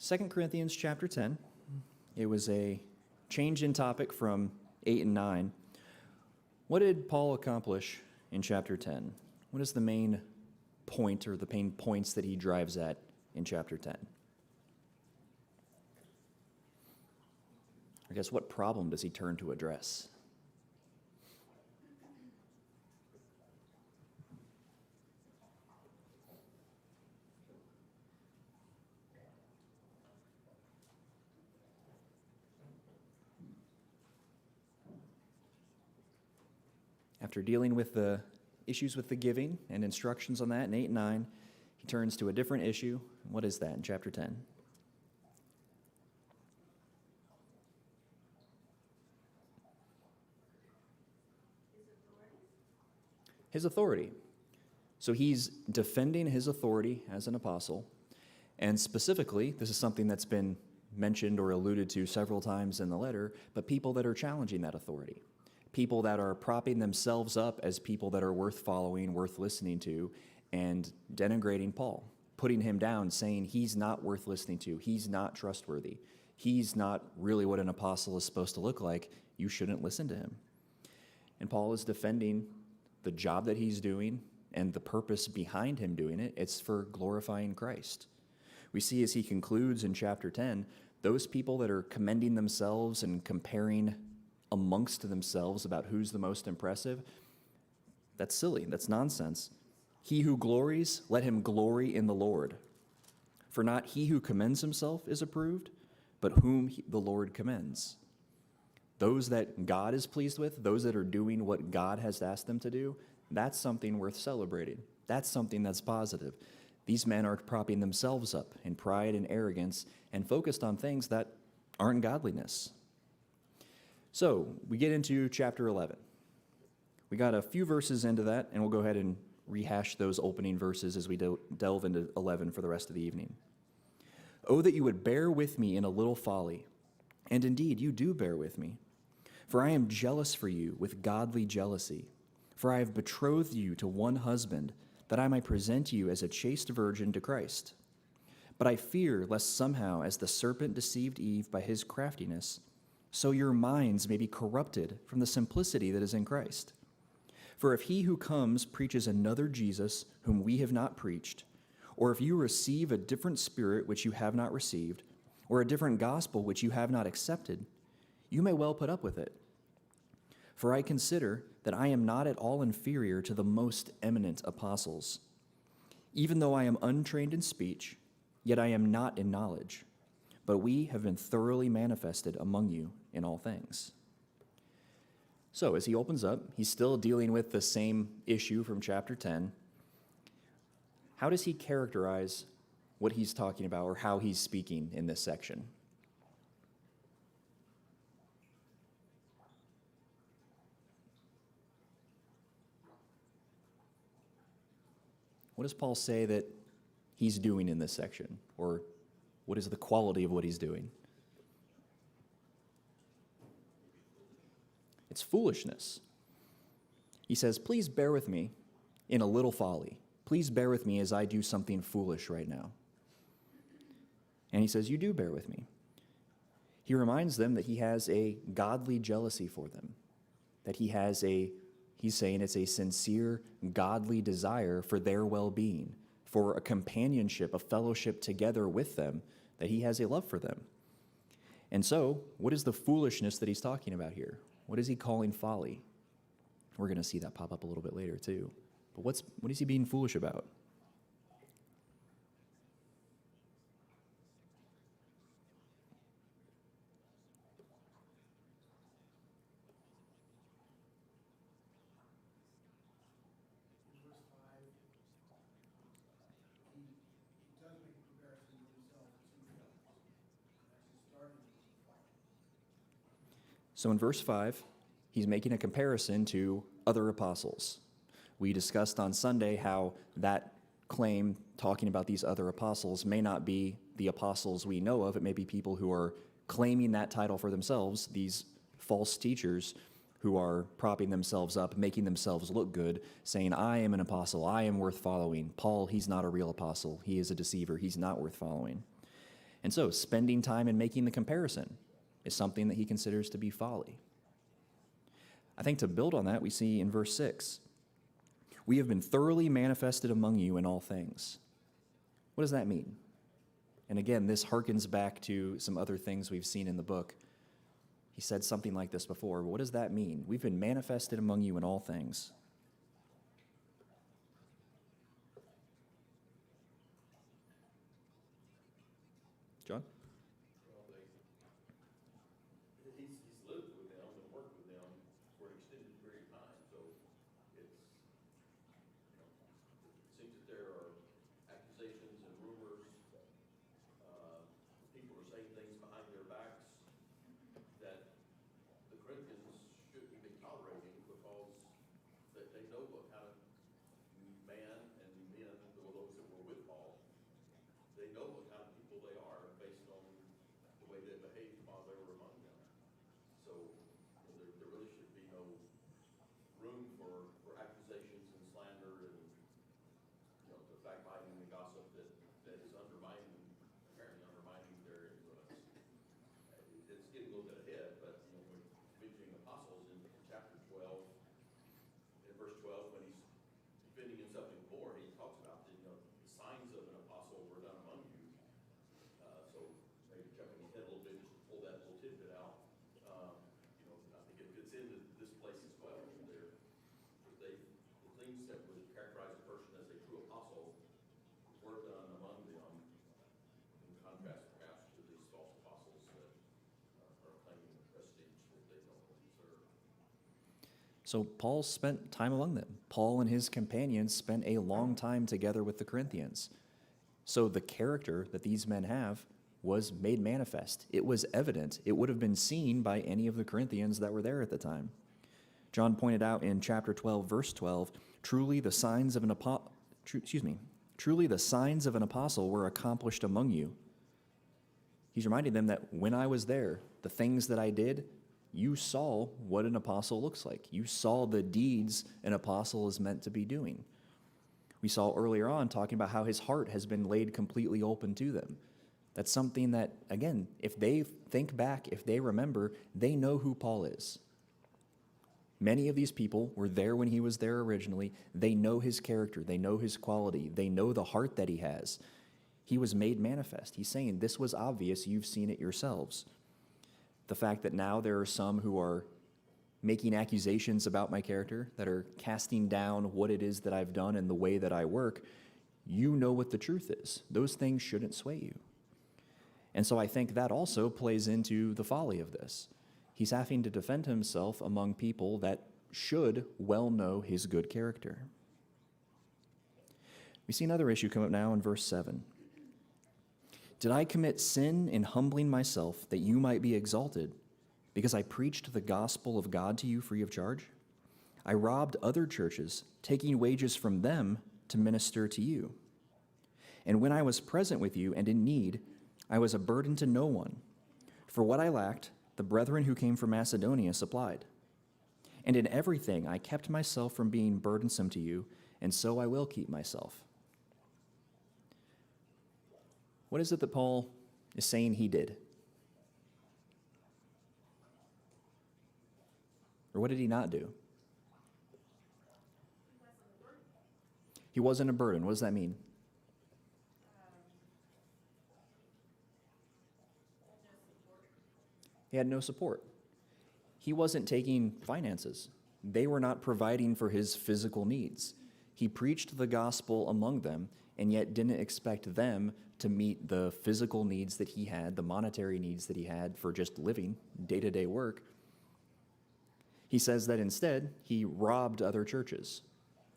2 Corinthians chapter 10. It was a change in topic from 8 and 9. What did Paul accomplish in chapter 10? What is the main point or the main points that he drives at in chapter 10? I guess what problem does he turn to address? After dealing with the issues with the giving and instructions on that in 8 and 9, he turns to a different issue. What is that in chapter 10? His authority. So he's defending his authority as an apostle, and specifically, this is something that's been mentioned or alluded to several times in the letter, but people that are challenging that authority. People that are propping themselves up as people that are worth following, worth listening to, and denigrating Paul, putting him down, saying he's not worth listening to, he's not trustworthy, he's not really what an apostle is supposed to look like, you shouldn't listen to him. And Paul is defending the job that he's doing and the purpose behind him doing it. It's for glorifying Christ. We see as he concludes in chapter 10, those people that are commending themselves and comparing amongst themselves about who's the most impressive, that's silly, that's nonsense. He who glories, let him glory in the Lord. For not he who commends himself is approved, but whom the Lord commends. Those that God is pleased with, those that are doing what God has asked them to do, that's something worth celebrating. That's something that's positive. These men are propping themselves up in pride and arrogance and focused on things that aren't godliness. So we get into chapter 11. We got a few verses into that, and we'll go ahead and rehash those opening verses as we delve into 11 for the rest of the evening. Oh, that you would bear with me in a little folly, and indeed you do bear with me. For I am jealous for you with godly jealousy. For I have betrothed you to one husband, that I might present you as a chaste virgin to Christ. But I fear lest somehow, as the serpent deceived Eve by his craftiness, so your minds may be corrupted from the simplicity that is in Christ. For if he who comes preaches another Jesus whom we have not preached, or if you receive a different spirit which you have not received, or a different gospel which you have not accepted, you may well put up with it. For I consider that I am not at all inferior to the most eminent apostles. Even though I am untrained in speech, yet I am not in knowledge, but we have been thoroughly manifested among you in all things. So as he opens up, he's still dealing with the same issue from chapter 10. How does he characterize what he's talking about or how he's speaking in this section? What does Paul say that he's doing in this section? Or what is the quality of what he's doing? It's foolishness. He says, please bear with me in a little folly. Please bear with me as I do something foolish right now. And he says, you do bear with me. He reminds them that he has a godly jealousy for them, that he's saying it's a sincere, godly desire for their well-being, for a companionship, a fellowship together with them, that he has a love for them. And so, what is the foolishness that he's talking about here? What is he calling folly? We're going to see that pop up a little bit later too. But what is he being foolish about? So in verse 5, he's making a comparison to other apostles. We discussed on Sunday how that claim, talking about these other apostles, may not be the apostles we know of. It may be people who are claiming that title for themselves, these false teachers who are propping themselves up, making themselves look good, saying, I am an apostle, I am worth following. Paul, he's not a real apostle. He is a deceiver. He's not worth following. And so spending time and making the comparison is something that he considers to be folly. I think to build on that, we see in verse 6, we have been thoroughly manifested among you in all things. What does that mean? And again, this harkens back to some other things we've seen in the book. He said something like this before. What does that mean? We've been manifested among you in all things. John? He's lived with them and worked with them for an extended period of time, so it seems that there are accusations and rumors. People are saying things behind their backs that the Corinthians shouldn't be tolerating because they know what kind of man and men, those that were with Paul, they know what kind of people they are based on the way they behaved while they were among them. So there really should be no room for accusations and slander and the backbiting and gossip that is apparently undermining their influence. It's getting a little bit ahead, but when mentioning apostles in chapter 12, in verse 12, when he's defending himself in court, he talks about the signs of an apostle were done among you. So maybe jumping ahead a little bit, just to pull that little tidbit out. I think it fits into this place as well. The things that would characterize a person as a true apostle were done among them, in contrast perhaps to these false apostles that are claiming the prestige that they don't deserve. So Paul spent time among them. Paul and his companions spent a long time together with the Corinthians. So the character that these men have was made manifest. It was evident. It would have been seen by any of the Corinthians that were there at the time. John pointed out in chapter 12, verse 12, truly the signs of an apostle were accomplished among you. He's reminding them that when I was there, the things that I did, you saw what an apostle looks like. You saw the deeds an apostle is meant to be doing. We saw earlier on talking about how his heart has been laid completely open to them. That's something that, again, if they think back, if they remember, they know who Paul is. Many of these people were there when he was there originally. They know his character. They know his quality. They know the heart that he has. He was made manifest. He's saying, this was obvious. You've seen it yourselves. The fact that now there are some who are making accusations about my character, that are casting down what it is that I've done and the way that I work, you know what the truth is. Those things shouldn't sway you. And so I think that also plays into the folly of this. He's having to defend himself among people that should well know his good character. We see another issue come up now in verse 7. Did I commit sin in humbling myself that you might be exalted, because I preached the gospel of God to you free of charge? I robbed other churches, taking wages from them to minister to you. And when I was present with you and in need, I was a burden to no one. For what I lacked, the brethren who came from Macedonia supplied. And in everything I kept myself from being burdensome to you, and so I will keep myself. What is it that Paul is saying he did? Or what did he not do? He wasn't a burden. What does that mean? He had no support. He wasn't taking finances. They were not providing for his physical needs. He preached the gospel among them, and yet didn't expect them to meet the physical needs that he had, the monetary needs that he had for just living, day-to-day work. He says that instead, he robbed other churches.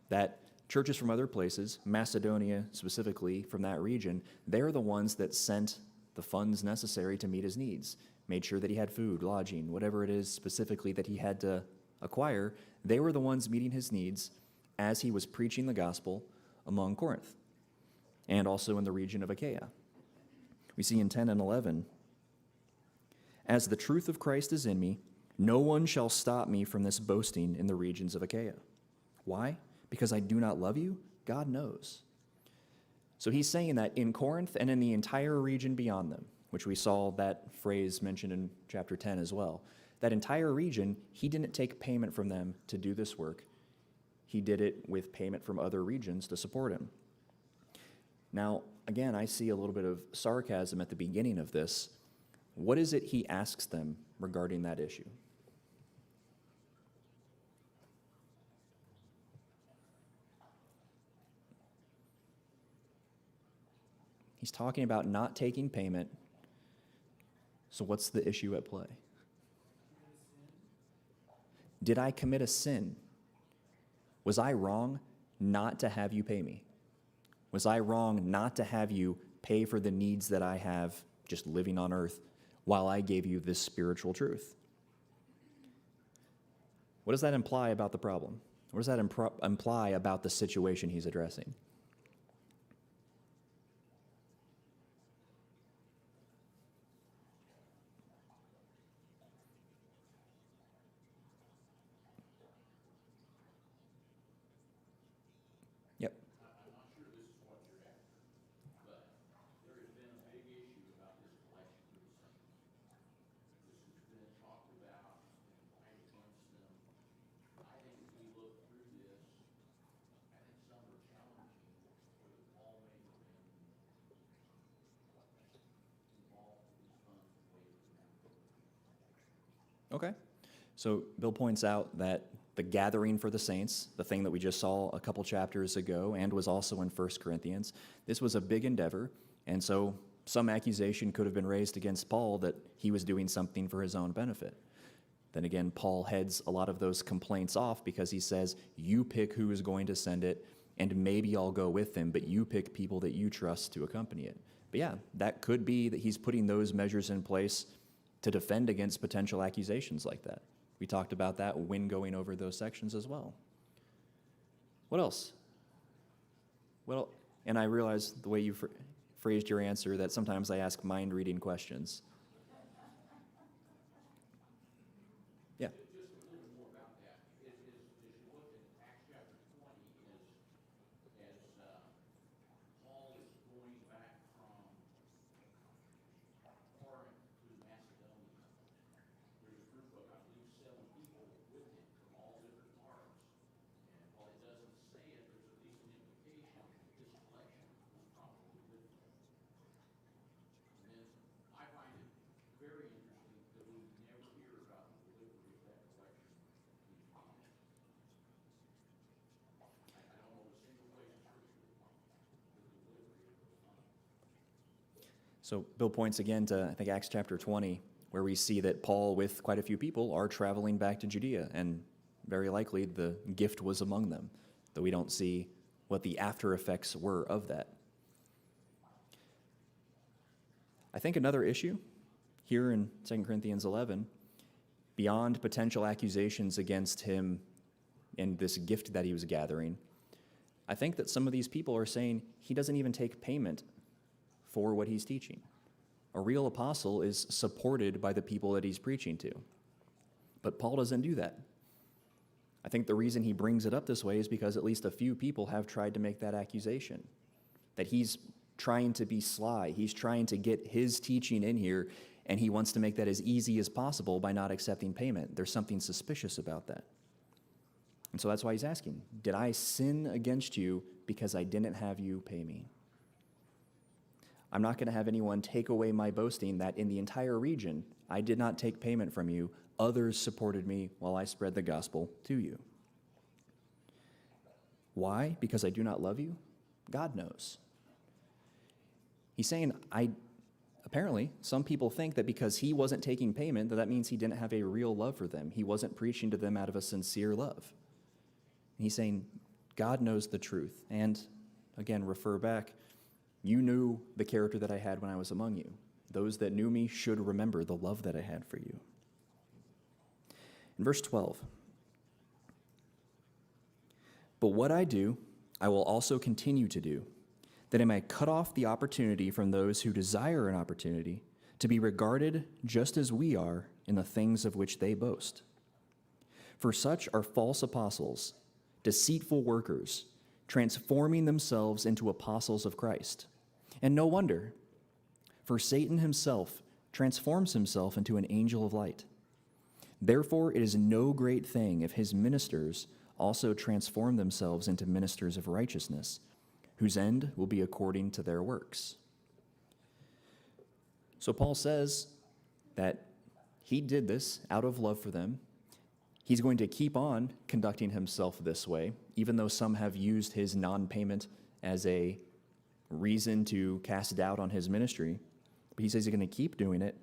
That churches from other places, Macedonia specifically from that region, they're the ones that sent the funds necessary to meet his needs, made sure that he had food, lodging, whatever it is specifically that he had to acquire. They were the ones meeting his needs as he was preaching the gospel among Corinth and also in the region of Achaia. We see in 10 and 11, as the truth of Christ is in me, no one shall stop me from this boasting in the regions of Achaia. Why? Because I do not love you? God knows. So he's saying that in Corinth and in the entire region beyond them, which we saw that phrase mentioned in chapter 10 as well. That entire region, he didn't take payment from them to do this work. He did it with payment from other regions to support him. Now, again, I see a little bit of sarcasm at the beginning of this. What is it he asks them regarding that issue? He's talking about not taking payment. So what's the issue at play? Did I commit a sin? Was I wrong not to have you pay me? Was I wrong not to have you pay for the needs that I have just living on earth while I gave you this spiritual truth? What does that imply about the problem? What does that imply about the situation he's addressing? Yep. I'm not sure this is what you're after, but there has been a big issue about this collection of the saints. This has been talked about and fight against them. I think as we look through this, I think some are challenging whether Paul may have been involved with these funds the way that Okay. So Bill points out that the gathering for the saints, the thing that we just saw a couple chapters ago and was also in 1 Corinthians, this was a big endeavor, and so some accusation could have been raised against Paul that he was doing something for his own benefit. Then again, Paul heads a lot of those complaints off because he says, you pick who is going to send it, and maybe I'll go with them, but you pick people that you trust to accompany it. But yeah, that could be that he's putting those measures in place to defend against potential accusations like that. We talked about that when going over those sections as well. What else? Well, and I realize the way you phrased your answer that sometimes I ask mind-reading questions. Yeah. Just a little more about that. As you look at Acts chapter 20, as Paul is going back from Corinth to Macedonia, there's a group of, I believe, 7 people with him from all different parts. And while it doesn't say it, there's at least an implication that this collection was probably with them. And then I find it very interesting that we never hear about the delivery of that collection to these people. I don't know of a single place in Scripture that talks about the delivery of those funds. So Bill points again to, I think, Acts chapter 20, where we see that Paul, with quite a few people, are traveling back to Judea, and very likely the gift was among them, though we don't see what the after effects were of that. I think another issue here in 2 Corinthians 11, beyond potential accusations against him and this gift that he was gathering, I think that some of these people are saying he doesn't even take payment for what he's teaching. A real apostle is supported by the people that he's preaching to. But Paul doesn't do that. I think the reason he brings it up this way is because at least a few people have tried to make that accusation, that he's trying to be sly, he's trying to get his teaching in here, and he wants to make that as easy as possible by not accepting payment. There's something suspicious about that. And so that's why he's asking, did I sin against you because I didn't have you pay me? I'm not going to have anyone take away my boasting that in the entire region, I did not take payment from you. Others supported me while I spread the gospel to you. Why? Because I do not love you? God knows. He's saying, apparently, some people think that because he wasn't taking payment, that means he didn't have a real love for them. He wasn't preaching to them out of a sincere love. And he's saying, God knows the truth. And again, refer back, you knew the character that I had when I was among you. Those that knew me should remember the love that I had for you. In verse 12, but what I do, I will also continue to do, that I may cut off the opportunity from those who desire an opportunity to be regarded just as we are in the things of which they boast. For such are false apostles, deceitful workers, transforming themselves into apostles of Christ. And no wonder, For Satan himself transforms himself into an angel of light. Therefore, it is no great thing if his ministers also transform themselves into ministers of righteousness, whose end will be according to their works. So Paul says that he did this out of love for them. He's going to keep on conducting himself this way, even though some have used his non-payment as a reason to cast doubt on his ministry. But he says he's going to keep doing it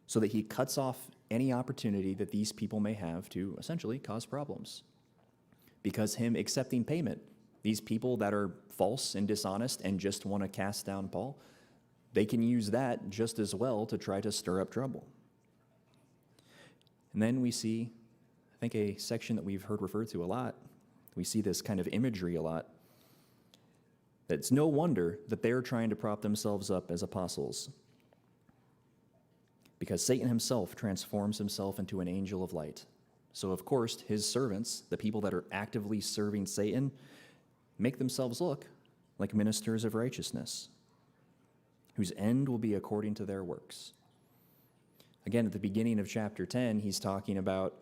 so that he cuts off any opportunity that these people may have to essentially cause problems. Because him accepting payment, these people that are false and dishonest and just want to cast down Paul, they can use that just as well to try to stir up trouble. And then we see, I think, a section that we've heard referred to a lot. We see this kind of imagery a lot. That it's no wonder that they're trying to prop themselves up as apostles, because Satan himself transforms himself into an angel of light. So, of course, his servants, the people that are actively serving Satan, make themselves look like ministers of righteousness, whose end will be according to their works. Again, at the beginning of chapter 10, he's talking about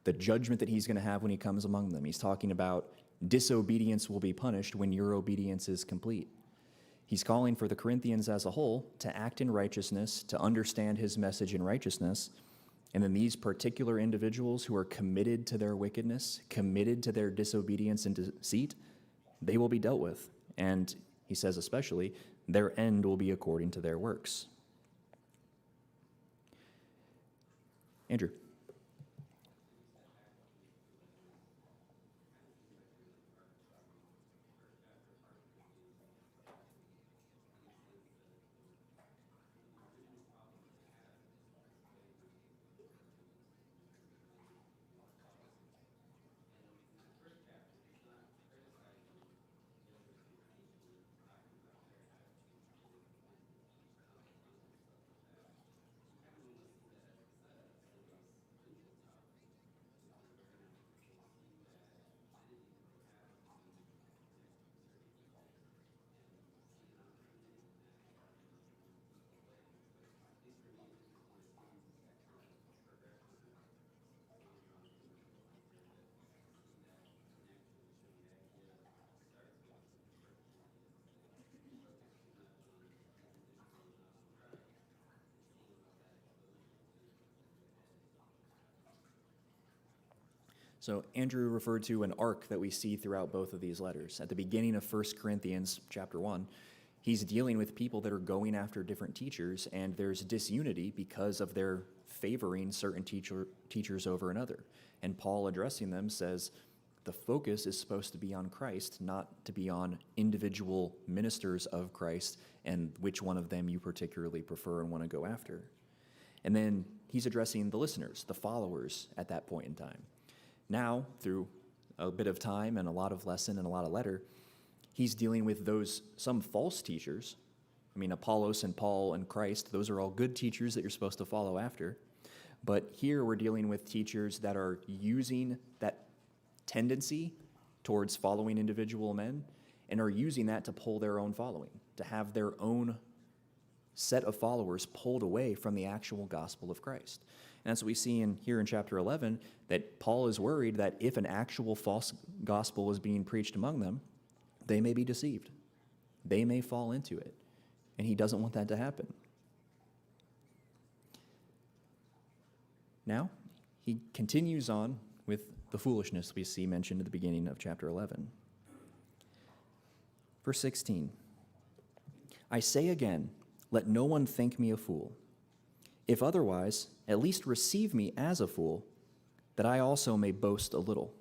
the judgment that he's going to have when he comes among them. He's talking about disobedience will be punished when your obedience is complete. He's calling for the Corinthians as a whole to act in righteousness, to understand his message in righteousness, and then these particular individuals who are committed to their wickedness, committed to their disobedience and deceit, they will be dealt with. And he says especially, their end will be according to their works. Andrew. So Andrew referred to an arc that we see throughout both of these letters. At the beginning of 1 Corinthians chapter 1, he's dealing with people that are going after different teachers, and there's disunity because of their favoring certain teachers over another. And Paul, addressing them, says the focus is supposed to be on Christ, not to be on individual ministers of Christ and which one of them you particularly prefer and want to go after. And then he's addressing the listeners, the followers at that point in time. Now, through a bit of time and a lot of lesson and a lot of letter, he's dealing with some false teachers. I mean, Apollos and Paul and Christ, those are all good teachers that you're supposed to follow after. But here we're dealing with teachers that are using that tendency towards following individual men and are using that to pull their own following, to have their own set of followers pulled away from the actual gospel of Christ. And that's what we see here in chapter 11, that Paul is worried that if an actual false gospel is being preached among them, they may be deceived. They may fall into it. And he doesn't want that to happen. Now, he continues on with the foolishness we see mentioned at the beginning of chapter 11. Verse 16, I say again, let no one think me a fool. If otherwise, at least receive me as a fool, that I also may boast a little.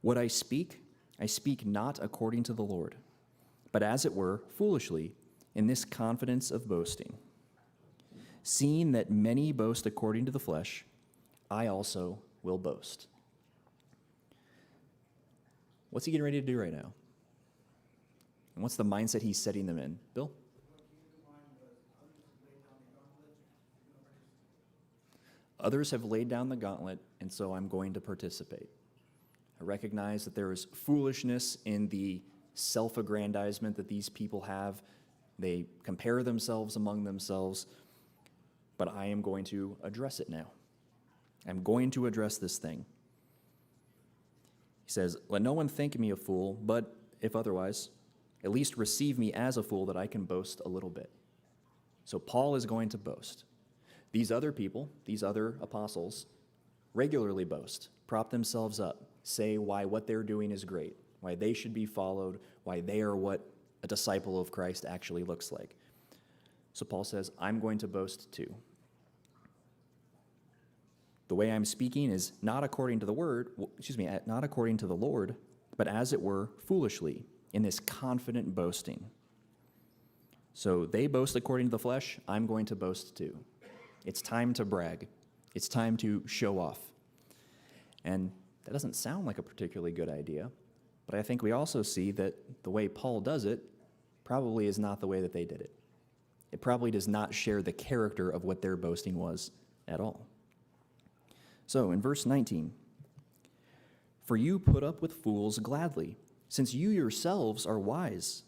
What I speak not according to the Lord, but as it were, foolishly, in this confidence of boasting. Seeing that many boast according to the flesh, I also will boast. What's he getting ready to do right now? And what's the mindset he's setting them in? Bill? Others have laid down the gauntlet, and so I'm going to participate. I recognize that there is foolishness in the self-aggrandizement that these people have They compare themselves among themselves, but I am going to address it now. I'm going to address this thing. He says, let no one think me a fool, but if otherwise, at least receive me as a fool that I can boast a little bit. So Paul is going to boast. These other people, these other apostles, regularly boast, prop themselves up, say why what they're doing is great, why they should be followed, why they are what a disciple of Christ actually looks like. So Paul says, I'm going to boast too. The way I'm speaking is not according to not according to the Lord, but as it were, foolishly, in this confident boasting. So they boast according to the flesh, I'm going to boast too. It's time to brag. It's time to show off. And that doesn't sound like a particularly good idea, but I think we also see that the way Paul does it probably is not the way that they did it. It probably does not share the character of what their boasting was at all. So in verse 19, for you put up with fools gladly, since you yourselves are wise.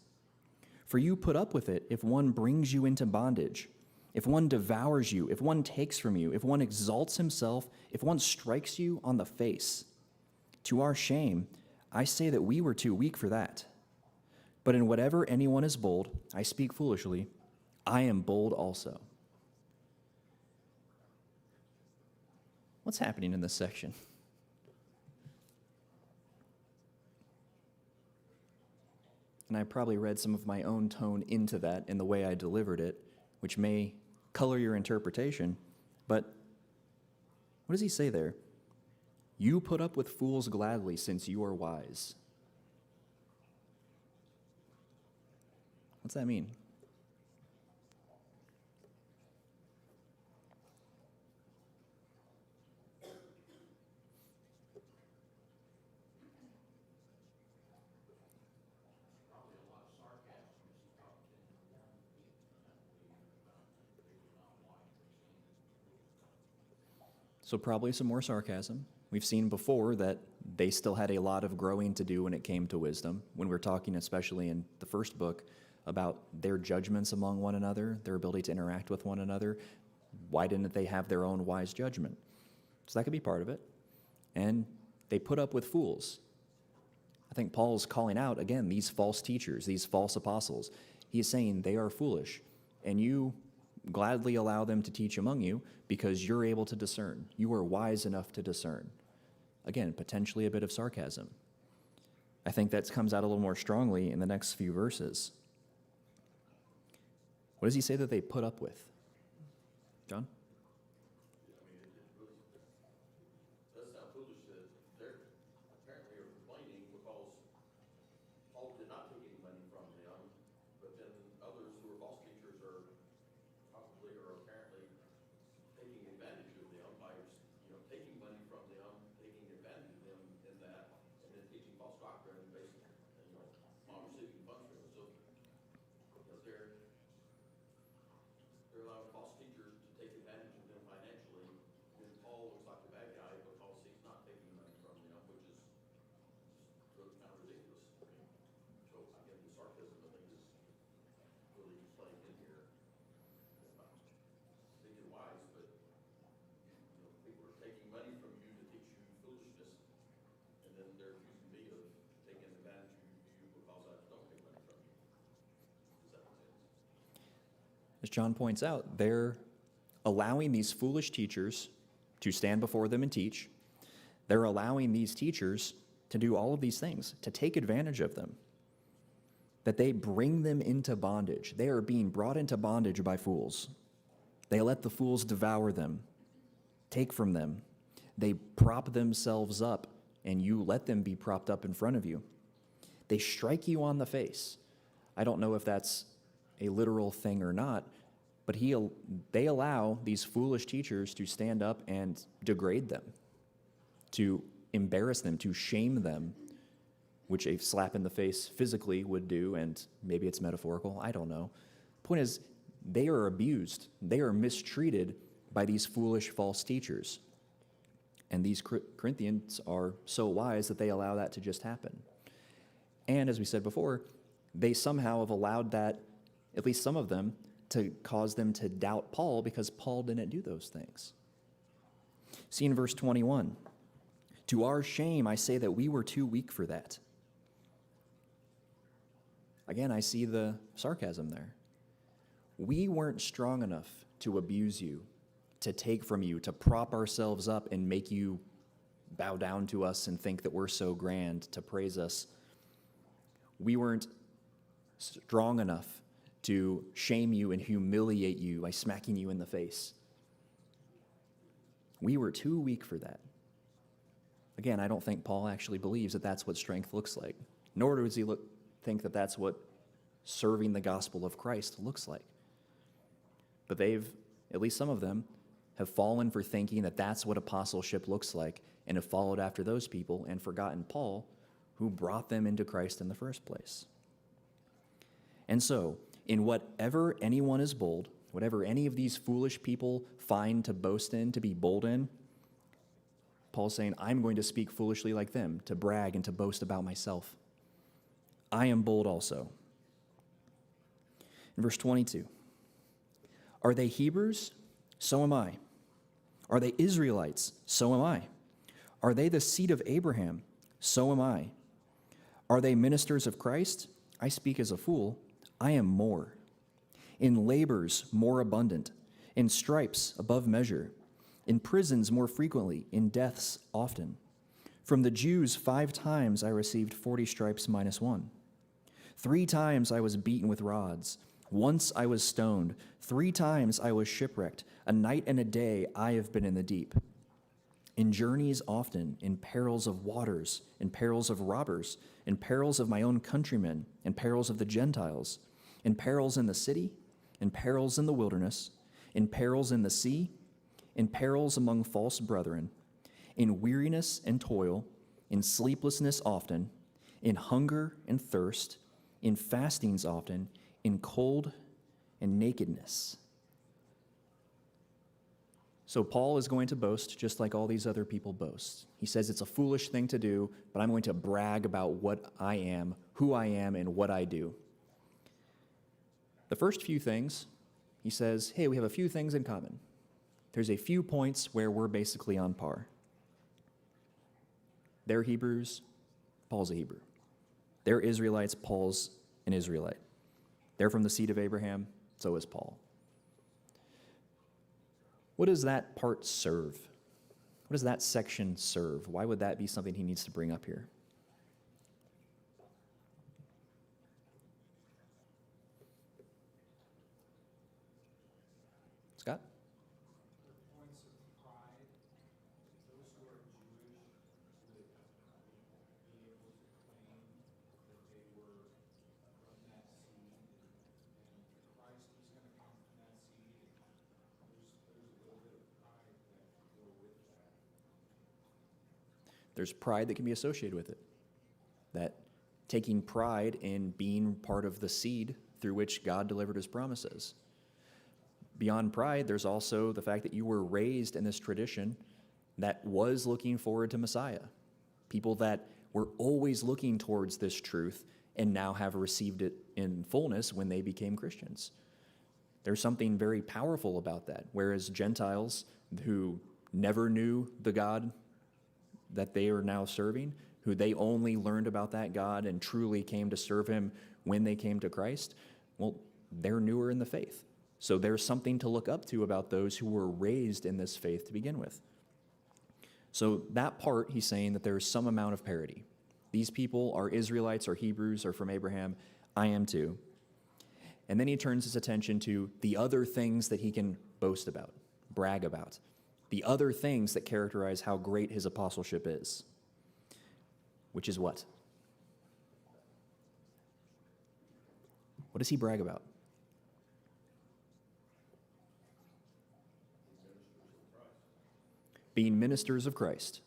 For you put up with it if one brings you into bondage, if one devours you, if one takes from you, if one exalts himself, if one strikes you on the face. To our shame, I say that we were too weak for that. But in whatever anyone is bold, I speak foolishly, I am bold also. What's happening in this section? And I probably read some of my own tone into that in the way I delivered it, which may color your interpretation, but what does he say there? You put up with fools gladly since you are wise. What's that mean? So probably some more sarcasm. We've seen before that they still had a lot of growing to do when it came to wisdom. When we're talking, especially in the first book, about their judgments among one another, their ability to interact with one another, why didn't they have their own wise judgment? So that could be part of it. And they put up with fools. I think Paul's calling out, again, these false teachers, these false apostles. He is saying they are foolish, and you gladly allow them to teach among you because you're able to discern. You are wise enough to discern. Again, potentially a bit of sarcasm. I think that comes out a little more strongly in the next few verses. What does he say that they put up with? John? Does sound foolish that they're apparently are complaining because Paul did not take any money from them, but then others who are false teachers are probably or apparently taking advantage of them by, taking money from them, taking advantage of them in that, and then teaching false doctrine based, on receiving funds from them. So, because they're allowing false teachers to take advantage of them financially, and Paul looks like the bad guy because he's not taking money from them, which is really kind of ridiculous. So again, the sarcasm I think is really playing in here. Thinking wise, but people are taking money from you to teach you foolishness, and then they're accusing me of taking advantage of you because I don't take money from you. Does that make sense? As John points out, they're allowing these foolish teachers to stand before them and teach. They're allowing these teachers to do all of these things, to take advantage of them, that they bring them into bondage. They are being brought into bondage by fools. They let the fools devour them, take from them. They prop themselves up, and you let them be propped up in front of you. They strike you on the face. I don't know if that's a literal thing or not, but they allow these foolish teachers to stand up and degrade them, to embarrass them, to shame them, which a slap in the face physically would do, and maybe it's metaphorical, I don't know. Point is, they are abused, they are mistreated by these foolish false teachers. And these Corinthians are so wise that they allow that to just happen. And as we said before, they somehow have allowed that at least some of them, to cause them to doubt Paul because Paul didn't do those things. See in verse 21, to our shame, I say that we were too weak for that. Again, I see the sarcasm there. We weren't strong enough to abuse you, to take from you, to prop ourselves up and make you bow down to us and think that we're so grand, to praise us. We weren't strong enough to shame you and humiliate you by smacking you in the face. We were too weak for that. Again, I don't think Paul actually believes that that's what strength looks like, nor does he think that that's what serving the gospel of Christ looks like. But they've, at least some of them, have fallen for thinking that that's what apostleship looks like and have followed after those people and forgotten Paul, who brought them into Christ in the first place. And so, in whatever anyone is bold, whatever any of these foolish people find to boast in, to be bold in, Paul's saying, I'm going to speak foolishly like them, to brag and to boast about myself. I am bold also. In verse 22, are they Hebrews? So am I. Are they Israelites? So am I. Are they the seed of Abraham? So am I. Are they ministers of Christ? I speak as a fool. I am more. In labors more abundant, in stripes above measure, in prisons more frequently, in deaths often. From the Jews 5 times I received 40 stripes minus 1. 3 times I was beaten with rods. Once I was stoned. 3 times I was shipwrecked. A night and a day I have been in the deep. In journeys often, in perils of waters, in perils of robbers, in perils of my own countrymen, in perils of the Gentiles, in perils in the city, in perils in the wilderness, in perils in the sea, in perils among false brethren, in weariness and toil, in sleeplessness often, in hunger and thirst, in fastings often, in cold and nakedness. So Paul is going to boast just like all these other people boast. He says it's a foolish thing to do, but I'm going to brag about what I am, who I am, and what I do. The first few things, he says, hey, we have a few things in common. There's a few points where we're basically on par. They're Hebrews, Paul's a Hebrew. They're Israelites, Paul's an Israelite. They're from the seed of Abraham, so is Paul. What does that part serve? What does that section serve? Why would that be something he needs to bring up here? Scott? Points of pride. Those who are Jewish would be able to claim that they were from that seed, and Christ was going to come from that seed. There's a little bit of pride that can go with that. There's pride that can be associated with it. That taking pride in being part of the seed through which God delivered his promises. Beyond pride, there's also the fact that you were raised in this tradition that was looking forward to Messiah. People that were always looking towards this truth and now have received it in fullness when they became Christians. There's something very powerful about that, whereas Gentiles who never knew the God that they are now serving, who they only learned about that God and truly came to serve him when they came to Christ, well, they're newer in the faith. So there's something to look up to about those who were raised in this faith to begin with. So that part, he's saying that there's some amount of parity. These people are Israelites or Hebrews or from Abraham. I am too. And then he turns his attention to the other things that he can boast about, brag about, the other things that characterize how great his apostleship is, which is what? What does he brag about? Being ministers of Christ.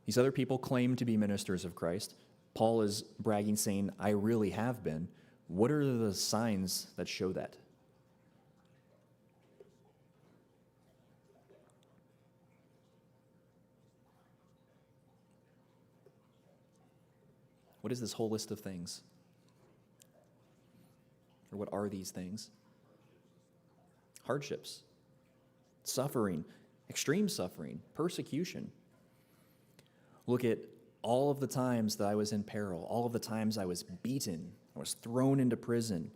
These other people claim to be ministers of Christ. Paul is bragging, saying, I really have been. What are the signs that show that? What is this whole list of things? Or what are these things? Hardships, suffering, extreme suffering, persecution. Look at all of the times that I was in peril, all of the times I was beaten, I was thrown into prison,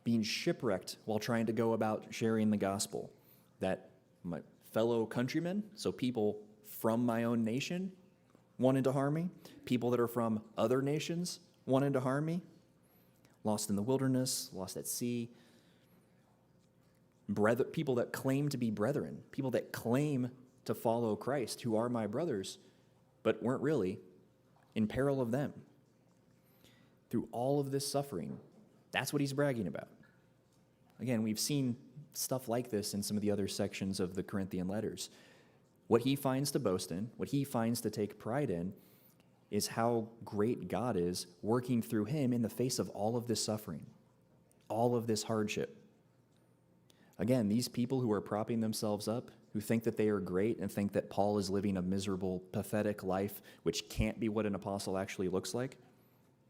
being shipwrecked while trying to go about sharing the gospel, that my fellow countrymen, so people from my own nation, wanted to harm me, people that are from other nations wanted to harm me, lost in the wilderness, lost at sea, people that claim to be brethren, people that claim to follow Christ, who are my brothers, but weren't really, in peril of them. Through all of this suffering, that's what he's bragging about. Again, we've seen stuff like this in some of the other sections of the Corinthian letters. What he finds to boast in, what he finds to take pride in, is how great God is working through him in the face of all of this suffering, all of this hardship. Again, these people who are propping themselves up, who think that they are great and think that Paul is living a miserable, pathetic life, which can't be what an apostle actually looks like,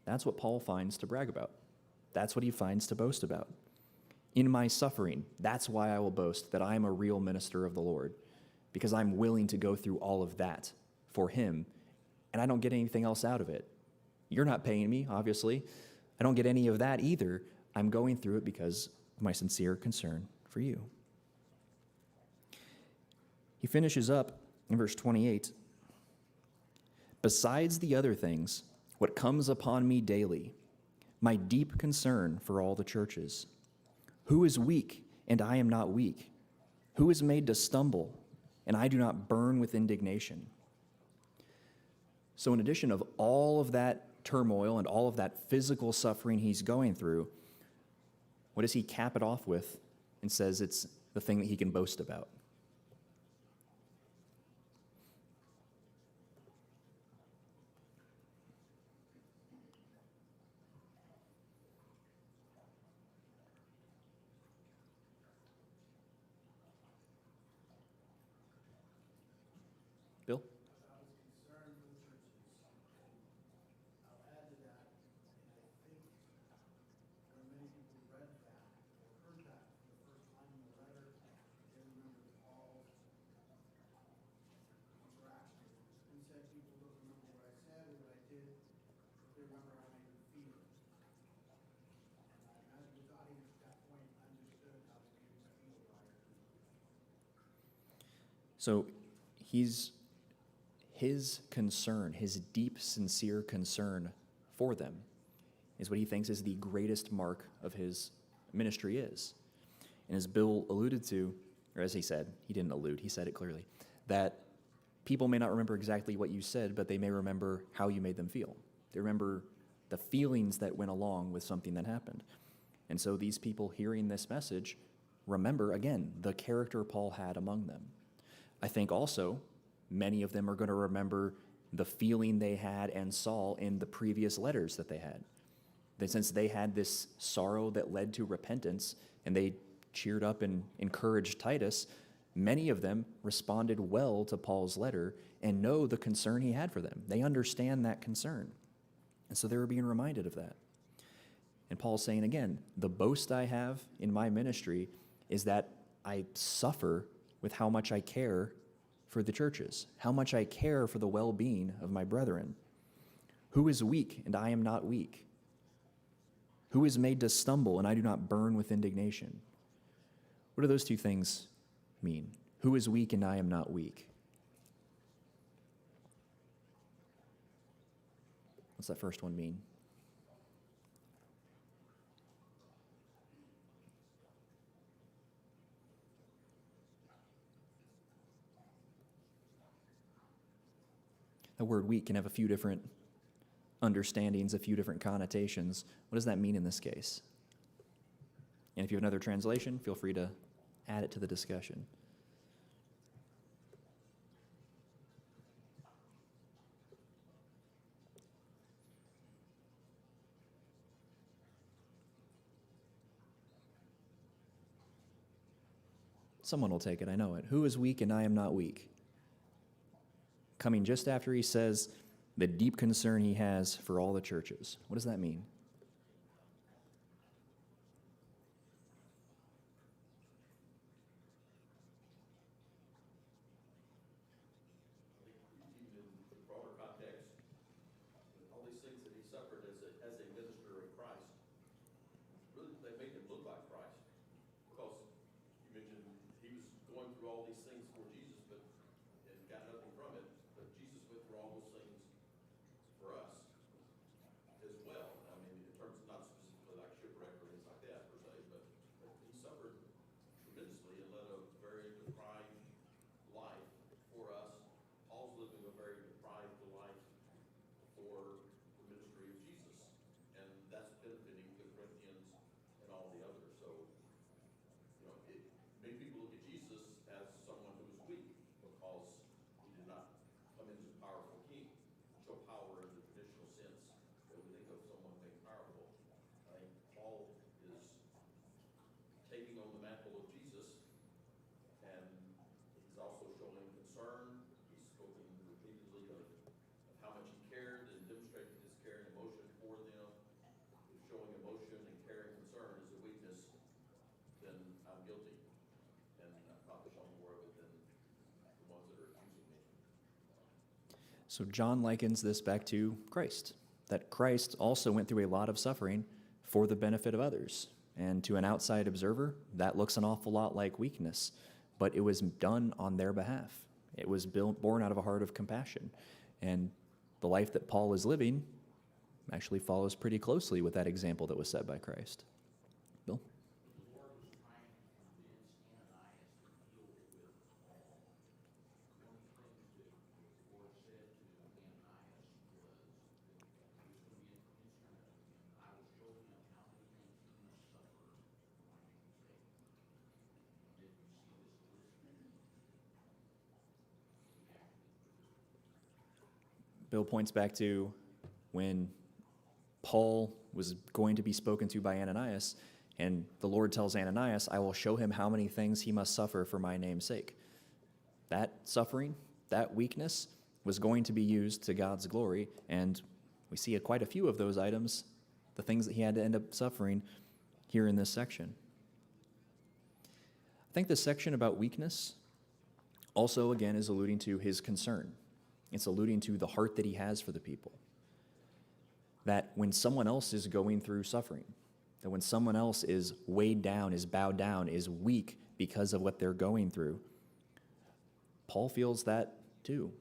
that's what Paul finds to brag about. That's what he finds to boast about. In my suffering, that's why I will boast that I am a real minister of the Lord, because I'm willing to go through all of that for him, and I don't get anything else out of it. You're not paying me, obviously. I don't get any of that either. I'm going through it because of my sincere concern for you. He finishes up in verse 28. Besides the other things, what comes upon me daily, my deep concern for all the churches. Who is weak, and I am not weak? Who is made to stumble, and I do not burn with indignation? So in addition of all of that turmoil and all of that physical suffering he's going through, what does he cap it off with and says it's the thing that he can boast about? Bill? I was concerned for the churches. I'll add to that, and I think when many people read that or heard that for the first time in the letter, they remember Paul's interaction. He said people don't remember what I said or what I did, but they remember how I made them feel. And I imagine his audience at that point understood how they made him feel about it. So his concern, his deep, sincere concern for them is what he thinks is the greatest mark of his ministry is. And as Bill alluded to, or as he said, he didn't allude, he said it clearly, that people may not remember exactly what you said, but they may remember how you made them feel. They remember the feelings that went along with something that happened. And so these people hearing this message remember, again, the character Paul had among them. I think also many of them are going to remember the feeling they had and saw in the previous letters that they had. That since they had this sorrow that led to repentance, and they cheered up and encouraged Titus, many of them responded well to Paul's letter and know the concern he had for them. They understand that concern. And so they were being reminded of that. And Paul's saying again, the boast I have in my ministry is that I suffer with how much I care for the churches, how much I care for the well-being of my brethren. Who is weak, and I am not weak? Who is made to stumble, and I do not burn with indignation? What do those two things mean? Who is weak, and I am not weak? What's that first one mean? The word weak can have a few different understandings, a few different connotations. What does that mean in this case? And if you have another translation, feel free to add it to the discussion. Someone will take it, I know it. Who is weak and I am not weak? Coming just after he says the deep concern he has for all the churches. What does that mean? going through all these things for Jesus, but and got nothing from it. But Jesus went through all those things for us as well. I mean, in terms of not specifically like shipwreck or things like that per se, but he suffered tremendously and led a very deprived life for us. Paul's living a very deprived life for the ministry of Jesus, and that's benefiting the Corinthians and all the others. So, you know, it made people look at Jesus as someone who was weak because he did not come in as a powerful king, show power in the traditional sense that we think of someone being powerful. I think Paul is taking on the mantle of Jesus, and he's also showing concern. He's spoken repeatedly of how much he cared and demonstrated his care and emotion for them. If showing emotion and care and concern is a weakness, then I'm guilty, and I've probably shown more of it than the ones that are accusing me. So John likens this back to Christ, that Christ also went through a lot of suffering for the benefit of others. And to an outside observer, that looks an awful lot like weakness, but it was done on their behalf. It was born out of a heart of compassion. And the life that Paul is living actually follows pretty closely with that example that was set by Christ. Bill? The Lord was trying to convince Ananias to deal with Paul. One of the things that the Lord said to Ananias was that he was going to be an instrument of him. I will show him how many things he must suffer for my name's sake. Did you see this listed? He actually put it. Bill points back to when Paul was going to be spoken to by Ananias, and the Lord tells Ananias, I will show him how many things he must suffer for my name's sake. That suffering, that weakness, was going to be used to God's glory, and we see quite a few of those items, the things that he had to end up suffering here in this section. I think this section about weakness also, again, is alluding to his concern. It's alluding to the heart that he has for the people. That when someone else is going through suffering, that when someone else is weighed down, is bowed down, is weak because of what they're going through, Paul feels that too.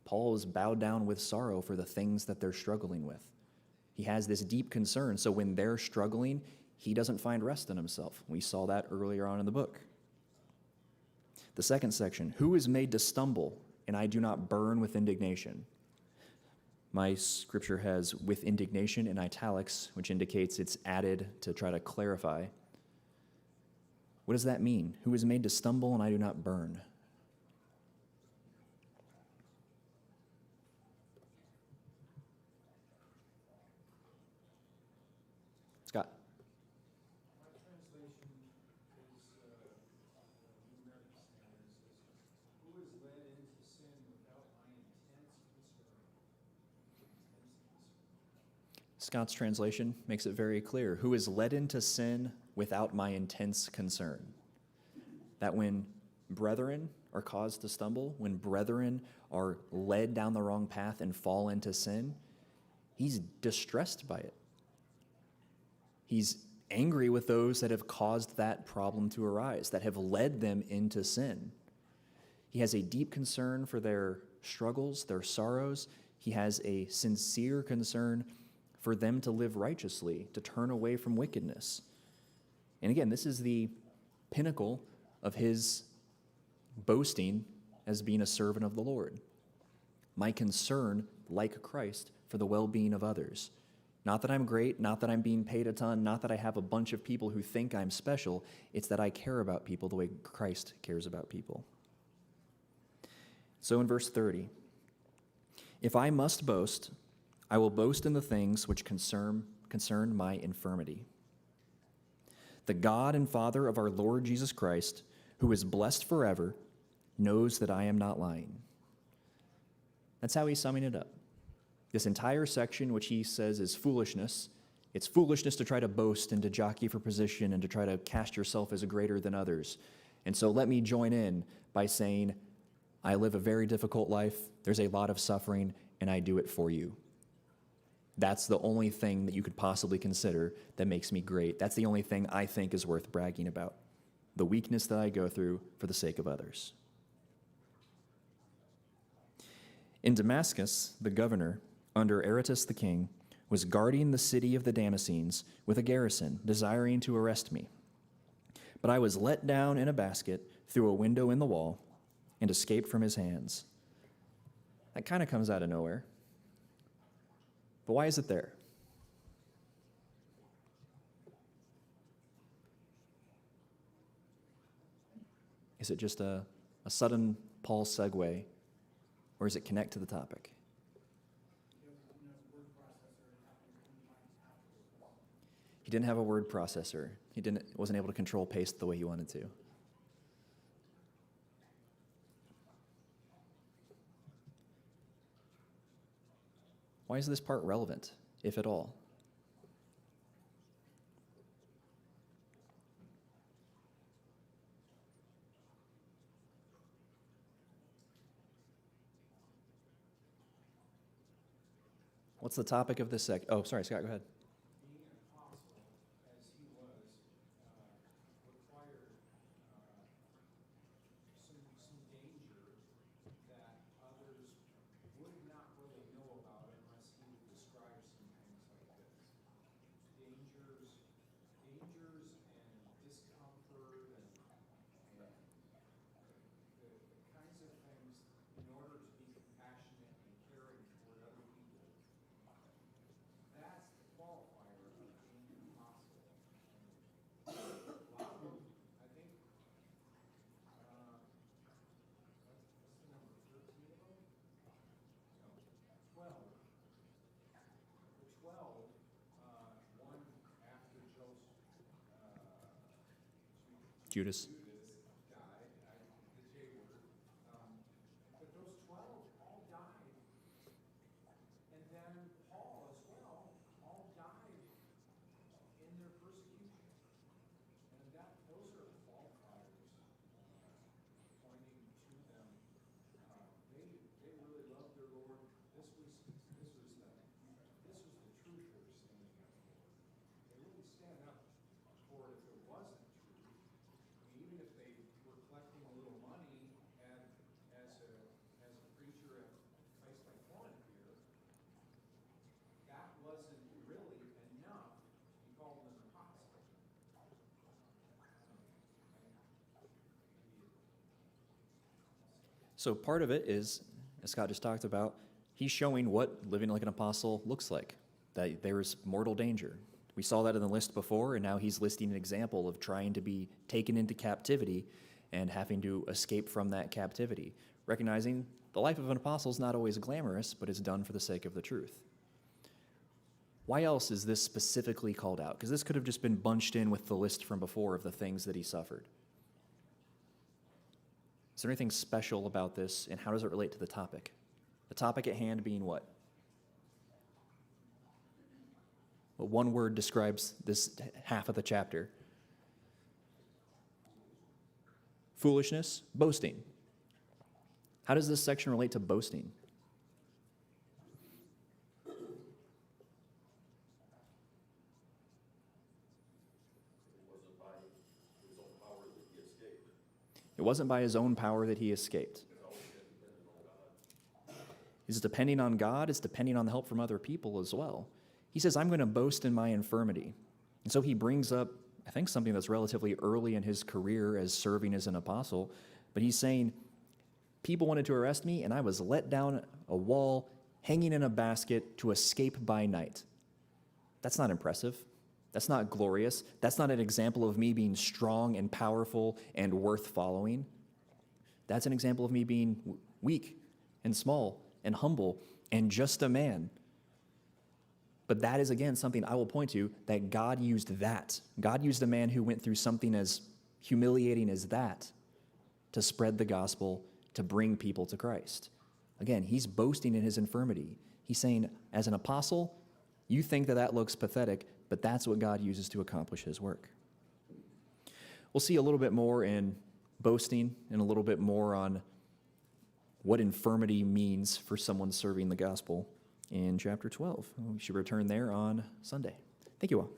Paul is bowed down with sorrow for the things that they're struggling with. He has this deep concern, so when they're struggling, he doesn't find rest in himself. We saw that earlier on in the book. The second section, who is made to stumble, and I do not burn with indignation? My scripture has with indignation in italics, which indicates it's added to try to clarify. What does that mean? Who is made to stumble and I do not burn? Scott. My translation is, New American Standard says, who is led into sin without my intense concern? Scott's translation makes it very clear. Who is led into sin without my intense concern? That when brethren are caused to stumble, when brethren are led down the wrong path and fall into sin, he's distressed by it. He's angry with those that have caused that problem to arise, that have led them into sin. He has a deep concern for their struggles, their sorrows. He has a sincere concern for them to live righteously, to turn away from wickedness. And again, this is the pinnacle of his boasting as being a servant of the Lord. My concern, like Christ, for the well-being of others. Not that I'm great, not that I'm being paid a ton, not that I have a bunch of people who think I'm special. It's that I care about people the way Christ cares about people. So in verse 30, if I must boast, I will boast in the things which concern my infirmity. The God and Father of our Lord Jesus Christ, who is blessed forever, knows that I am not lying. That's how he's summing it up. This entire section, which he says is foolishness, it's foolishness to try to boast and to jockey for position and to try to cast yourself as greater than others. And so let me join in by saying, I live a very difficult life, there's a lot of suffering, and I do it for you. That's the only thing that you could possibly consider that makes me great. That's the only thing I think is worth bragging about. the weakness that I go through for the sake of others. In Damascus, the governor, under Aretas the king, was guarding the city of the Damascenes with a garrison, desiring to arrest me. But I was let down in a basket through a window in the wall and escaped from his hands. That kind of comes out of nowhere. But why is it there? Is it just a sudden Paul segue, or does it connect to the topic? He didn't have a word processor. He wasn't able to control paste the way he wanted to. Why is this part relevant, if at all? What's the topic of this Oh, sorry, Scott, go ahead. Being an apostle, as he was, required some danger that others would not really know about unless he would describe some things like this. Dangers and discomfort and the kinds of things in order to be compassionate and caring toward other people. That's the qualifier of being an apostle. A lot of them, I think, what's the number, 13 of them? No, 12. The 12, one after Joseph, Judas. died, the J word. But those 12 all died. And then Paul as well, all died in their persecution. And those are qualifiers pointing to them. They really loved their Lord. This was the truth they were standing up for. They wouldn't stand up for it if it wasn't true. Even if they were collecting a little money as a preacher at a place like Corinth here, that wasn't really enough to be called an apostle. So part of it is, as Scott just talked about, he's showing what living like an apostle looks like, that there is mortal danger. We saw that in the list before, and now he's listing an example of trying to be taken into captivity and having to escape from that captivity, recognizing the life of an apostle is not always glamorous, but it's done for the sake of the truth. Why else is this specifically called out? Because this could have just been bunched in with the list from before of the things that he suffered. Is there anything special about this, and how does it relate to the topic? The topic at hand being what? Well, one word describes this half of the chapter. Foolishness, boasting. How does this section relate to boasting? It wasn't by his own power that he escaped. It's depending on God. It's depending on the help from other people as well. He says, I'm going to boast in my infirmity. And so he brings up, I think, something that's relatively early in his career as serving as an apostle. But he's saying, people wanted to arrest me, and I was let down a wall, hanging in a basket to escape by night. That's not impressive. That's not glorious. That's not an example of me being strong and powerful and worth following. That's an example of me being weak and small and humble and just a man. But that is, again, something I will point to, that God used that. God used a man who went through something as humiliating as that to spread the gospel, to bring people to Christ. Again, he's boasting in his infirmity. He's saying, as an apostle, you think that looks pathetic, but that's what God uses to accomplish his work. We'll see a little bit more in boasting and a little bit more on what infirmity means for someone serving the gospel in chapter 12. We should return there on Sunday. Thank you all.